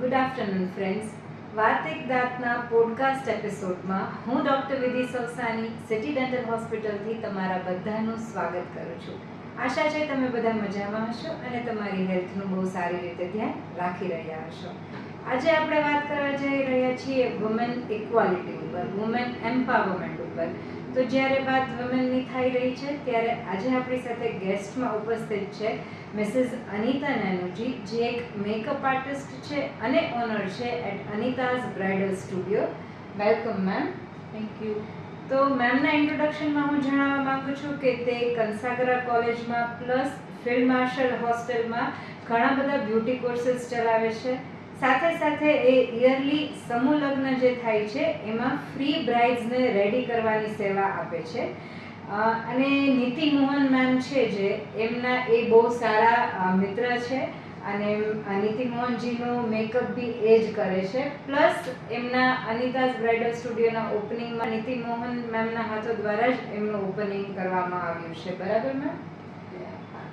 Good afternoon friends. વાર્તિક દાંતના podcast એપિસોડમાં હું ડૉક્ટર વિધિ સવસાની સિટી ડેન્ટલ હોસ્પિટલથી તમારા બધાનું સ્વાગત કરું છું. આશા છે તમે બધા મજામાં હશો અને તમારી હેલ્થનું બહુ સારી રીતે ધ્યાન રાખી રહ્યા હશો. આજે આપણે વાત કરવા જઈ રહ્યા છીએ વુમેન ઇક્વાલિટી ઉપર, વુમેન એમ્પાવરમેન્ટ ઉપર. તો જ્યારે વાત વુમેનની થઈ રહી છે ત્યારે આજે આપણી સાથે ગેસ્ટમાં ઉપસ્થિત છે મિસિસ અનિતા નાનુજી, જે એક મેકઅપ આર્ટિસ્ટ છે અને ઓનર છે at Anita's bridal studio. Welcome ma'am. Thank you. તો મેમના ઇન્ટ્રોડક્શનમાં હું જણાવવા માંગુ છું કે તે કંસાગરા કોલેજમાં પ્લસ ફિલ્ડ માર્શલ હોસ્ટેલમાં ઘણા બધા બ્યુટી કોર્સીસ ચલાવે છે. સાથે સાથે એ યરલી સમૂહ લગ્ન જે થાય છે એમાં ફ્રી બ્રાઇડ્સને રેડી કરવાની સેવા આપે છે. અને નીતિ મોહન મેમ છે જે એમના એ બહુ સારા મિત્ર છે અને નીતિ મોહનજીનું મેકઅપ બી એ જ કરે છે. પ્લસ એમના અનિતાઝ બ્રાઇડલ સ્ટુડિયોના ઓપનિંગમાં નીતિ મોહન મેમના હાથો દ્વારા જ એમનું ઓપનિંગ કરવામાં આવ્યું છે. બરાબર મેમ?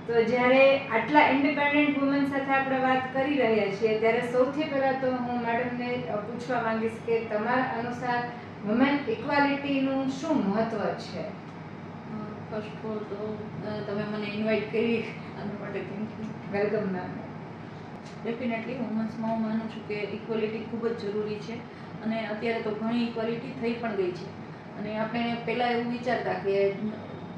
તો જ્યારે આટલા ઇન્ડિપેન્ડન્ટ વુમન સાથે આપણે વાત કરી રહ્યા છીએ ત્યારે સૌથી પહેલાં તો હું મેડમને પૂછવા માંગીશ કે તમારા અનુસાર વુમેન ઇક્વાલિટીનું શું મહત્ત્વ છે? ફર્સ્ટ ઓફ ઓલ તો તમે મને ઇન્વાઇટ કરી આના માટે thank you. Welcome ma'am. Definitely વુમન્સમાં હું માનું છું કે ઇક્વાલિટી ખૂબ જ જરૂરી છે અને અત્યારે તો ઘણી ઇક્વાલિટી થઈ પણ ગઈ છે. અને આપણે પહેલાં એવું વિચારતા કે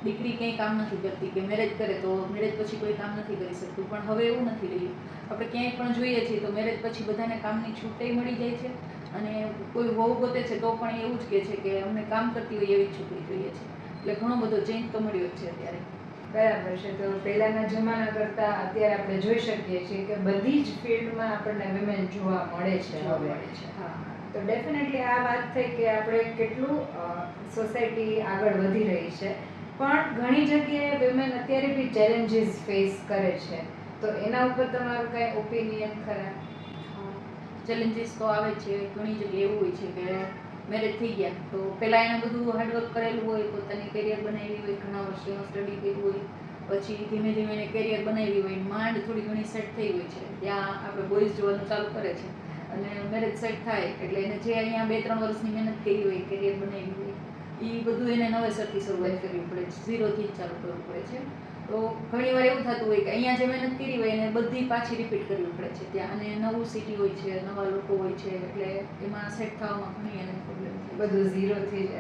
દીકરી કંઈ કામ નથી કરતી કે મેરેજ કરે તો મેરેજ પછી કોઈ કામ નથી કરી શકતું, પણ હવે એવું નથી રહ્યું. આપણે ક્યાંય પણ જોઈએ છીએ તો મેરેજ પછી બધાને કામની છૂટે મળી જાય છે અને કોઈ વહુ ગોતે છે તો પણ એવું જ કહે છે કે અમને કામ કરતી હોય એવી જ છોકરી જોઈએ છે. એટલે ઘણો બધો ચેન્જ તો મળ્યો જ છે અત્યારે. બરાબર છે. તો પહેલાંના જમાના કરતાં અત્યારે આપણે જોઈ શકીએ છીએ કે બધી જ ફિલ્ડમાં આપણને વિમેન જોવા મળે છે. હા, તો ડેફિનેટલી આ વાત થઈ કે આપણે કેટલું સોસાયટી આગળ વધી રહી છે, પણ ઘણી જગ્યાએ વિમેન અત્યારે બી ચેલેન્જીસ ફેસ કરે છે. તો એના ઉપર તમારું કંઈ ઓપિનિયન ખરા? ચેલેન્જીસ તો આવે છે. ઘણી જગ્યાએ એવું હોય છે કે મેરેજ થઈ ગયા તો પહેલાં એને બધું હાર્ડવર્ક કરેલું હોય, પોતાની કેરિયર બનાવી હોય, ઘણા વર્ષોનો સ્ટડી કર્યું હોય, પછી ધીમે ધીમે એને કેરિયર બનાવી હોય, માંડ થોડી ઘણી સેટ થઈ હોય છે, ત્યાં આપણે બોયઝ જોવાનું ચાલુ કરે છે અને મેરેજ સેટ થાય એટલે એને જે અહીંયા 2-3 વર્ષની મહેનત કરી હોય, કેરિયર બનાવી હોય, એ બધું એને નવેસરથી શરૂઆત કરવી પડે છે, ઝીરોથી જ ચાલુ કરવું પડે છે. તો ઘણી વાર એવું થતું હોય કે અહીંયા જે મહેનત કરી હોય એને બધી પાછી રિપીટ કરવી પડે છે ત્યાં, અને નવું સિટી હોય છે, નવા લોકો હોય છે, એટલે એમાં સેટ થવામાં ઘણી એને પ્રોબ્લેમ થાય. બધું ઝીરોથી જ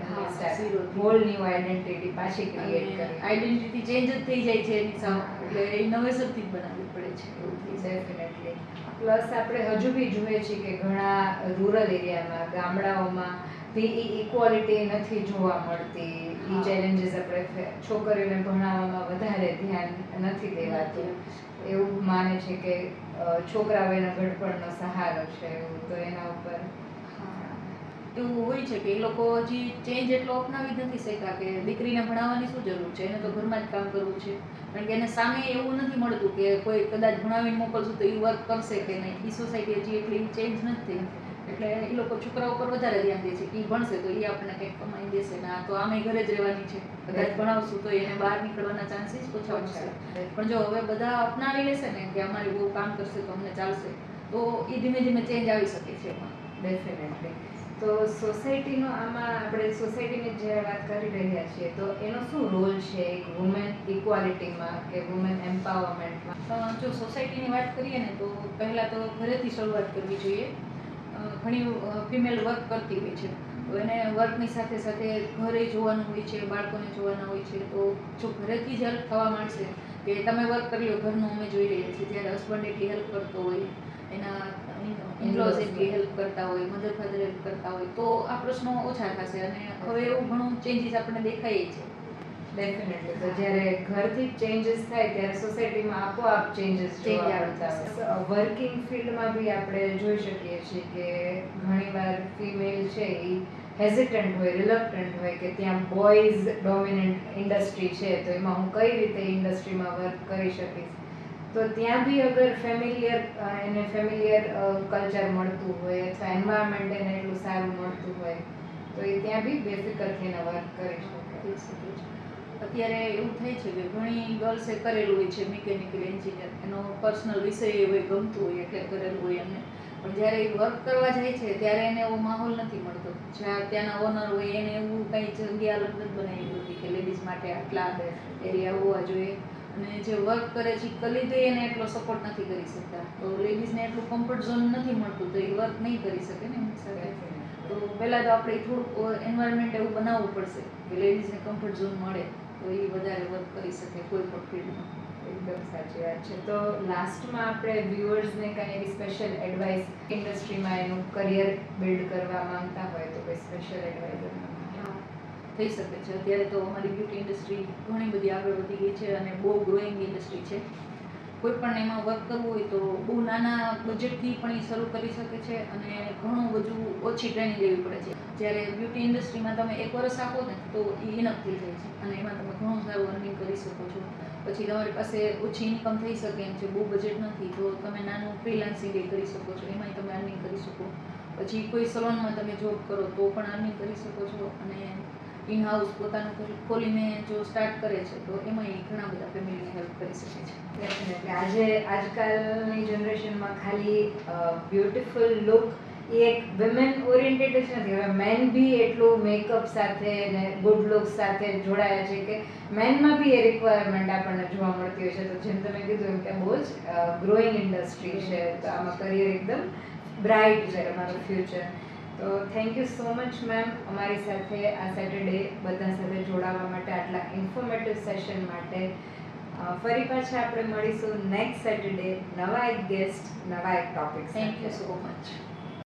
હોલ ન્યૂ આઈડેન્ટિટી પાછી ક્રિએટ કરવી. આઈડેન્ટિટી ચેન્જ જ થઈ જાય છે એની સામે, એટલે એ નવેસરથી જ બનાવવી પડે છે. એવું થઈ જાય. ડેફિનેટલી. પ્લસ આપણે હજુ બી જોઈએ છીએ કે ઘણા રૂરલ એરિયામાં, ગામડાઓમાં બી ઇક્વાલિટી નથી જોવા મળતી. એ ચેલેન્જીસ આપણે છોકરીઓને ભણાવવામાં વધારે ધ્યાન નથી દેવાતું. એવું માને છે કે છોકરાઓ એના ઘડપણનો સહારો છે. એવું તો એના ઉપર એવું હોય છે કે એ લોકો હજી ચેન્જ એટલો અપનાવી જ નથી શક્યા કે દીકરીને ભણાવવાની શું જરૂર છે, એને તો ઘરમાં જ કામ કરવું છે. કારણ કે એને સામે એવું નથી મળતું કે કોઈ કદાચ ભણાવીને મોકલશું તો એ વર્ક કરશે કે નહીં. એ સોસાયટી હજી એટલી ચેન્જ નથી થઈ, એટલે એ લોકો છોકરા ઉપર વધારે ધ્યાન દે છે કે એ ભણશે તો એ આપણને કંઈક કમાઈ દેશે ને આ તો આમે ઘરે જ રહેવાની છે, કદાચ ભણાવશું તો એને બહાર નીકળવાના ચાન્સીસ ઓછા હશે. પણ જો હવે બધા અપનાવી લેશે ને કે અમારી બહુ કામ કરશે તો અમને ચાલશે, તો એ ધીમે ધીમે ચેન્જ આવી શકે છે એમાં. ડેફિનેટલી. તો સોસાયટીનો આમાં આપણે સોસાયટીની જે વાત કરી રહ્યા છીએ તો એનો શું રોલ છે એક વુમેન ઇક્વાલિટીમાં કે વુમેન એમ્પાવરમેન્ટમાં? જો સોસાયટીની વાત કરીએ ને તો પહેલાં તો ઘરેથી શરૂઆત કરવી જોઈએ. ઘણી ફિમેલ વર્ક કરતી હોય છે તો એને વર્કની સાથે સાથે ઘરે જોવાનું હોય છે, બાળકોને જોવાના હોય છે. તો જો ઘરેથી જ હેલ્પ થવા માંડશે કે તમે વર્ક કરી લો, ઘરનું અમે જોઈ રહ્યા છીએ, જ્યારે હસબન્ડ એટલી હેલ્પ કરતો હોય, એના ઇનલોઝ એટલી હેલ્પ કરતા હોય, મધર ફાધર હેલ્પ કરતા હોય, તો આ પ્રશ્નો ઓછા થશે અને હવે એવું ઘણું ચેન્જીસ આપણને દેખાય છે. ડેફિનેટલી. તો જ્યારે ઘરથી ચેન્જીસ થાય ત્યારે સોસાયટીમાં આપોઆપ ચેન્જીસ જોવા મળતા હોય. વર્કિંગ ફિલ્ડમાં બી આપણે જોઈ શકીએ છીએ કે ઘણીવાર ફિમેલ છે એ હેઝિટન્ટ હોય, રિલક્ટન્ટ હોય કે ત્યાં બોયઝ ડોમિનન્ટ ઇન્ડસ્ટ્રી છે તો એમાં હું કઈ રીતે ઇન્ડસ્ટ્રીમાં વર્ક કરી શકીશ. તો ત્યાં બી અગર ફેમિલિયર કલ્ચર મળતું હોય અથવા એન્વાયરમેન્ટ એને એટલું સારું મળતું હોય તો એ ત્યાં બી બેફિકરથી એને વર્ક કરી શકે. અત્યારે એવું થાય છે કે ઘણી ગર્લ્સે કરેલું હોય છે મિકેનિકલ એન્જિનિયર, એનો પર્સનલ વિષય હોય, ગમતું હોય એટલે કરેલું હોય એમને. પણ જ્યારે એ વર્ક કરવા જાય છે ત્યારે એને એવો માહોલ નથી મળતો. જ્યાં ત્યાંના ઓનર હોય એને એવું કંઈ જગ્યા અલગ નથી બનાવી હોતી કે લેડીઝ માટે આટલા એરિયા હોવા જોઈએ, અને જે વર્ક કરે છે કલીગ એને એટલો સપોર્ટ નથી કરી શકતા, તો લેડીઝને એટલું કમ્ફર્ટ ઝોન નથી મળતું, તો એ વર્ક નહીં કરી શકે ને એની સાથે. તો પહેલાં તો આપણે થોડુંક એન્વાયરમેન્ટ એવું બનાવવું પડશે કે લેડીઝને કમ્ફર્ટ ઝોન મળે તો એ વધારે વર્ક કરી શકે કોઈ પણ ફિલ્ડમાં. એકદમ સાચી વાત છે. તો લાસ્ટમાં આપણે વ્યુઅર્સને કાંઈ એવી સ્પેશિયલ એડવાઇસ, ઇન્ડસ્ટ્રીમાં એનું કરિયર બિલ્ડ કરવા માંગતા હોય તો કોઈ સ્પેશિયલ એડવાઇઝર થઈ શકે છે. અત્યારે તો અમારી બ્યુટી ઇન્ડસ્ટ્રી ઘણી બધી આગળ વધી ગઈ છે અને બહુ ગ્રોઈંગ ઇન્ડસ્ટ્રી છે. કોઈ પણ એમાં વર્ક કરવું હોય તો બહુ નાના બજેટથી પણ એ શરૂ કરી શકે છે અને ઘણું બધું ઓછી ટ્રેનિંગ લેવી પડે છે. જ્યારે બ્યુટી ઇન્ડસ્ટ્રીમાં તમે 1 વર્ષ આપો ને તો એ ઇનફ થઈ જાય છે અને એમાં તમે ઘણું સારું અર્નિંગ કરી શકો છો. પછી તમારી પાસે ઓછી ઇન્કમ થઈ શકે એમ છે, બહુ બજેટ નથી, તો તમે નાનું ફ્રીલાન્સિંગ કરી શકો છો, એમાંય તમે અર્નિંગ કરી શકો. પછી કોઈ સલોનમાં તમે જોબ કરો તો પણ અર્નિંગ કરી શકો છો, અને ઇન હાઉસ પોતાનું ખોલીને જો સ્ટાર્ટ કરે છે તો એમાં ઘણા બધા ફેમિલીને હેલ્પ કરી શકે છે. ડેફિનેટલી. આજકાલની જનરેશનમાં ખાલી બ્યુટીફુલ લુક એ એક વિમેન ઓરિએન્ટેડ જ નથી, હવે મેન બી એટલું મેકઅપ સાથે ને ગુડ લુક સાથે જોડાયા છે કે મેનમાં બી એ રિક્વાયરમેન્ટ આપણને જોવા મળતી હોય છે. તો જેમ તમે કીધું એમ કે બહુ જ ગ્રોઈંગ ઇન્ડસ્ટ્રી છે, તો આમાં કરિયર એકદમ બ્રાઇટ છે તમારું ફ્યુચર. તો thank you so much ma'am, અમારી સાથે આ સેટરડે બધા સાથે જોડાવા માટે, આટલા ઇન્ફોર્મેટિવ સેશન માટે. ફરી પાછા આપણે મળીશું નેક્સ્ટ સેટરડે નવા એક ગેસ્ટ, નવા એક topic. Thank you so much.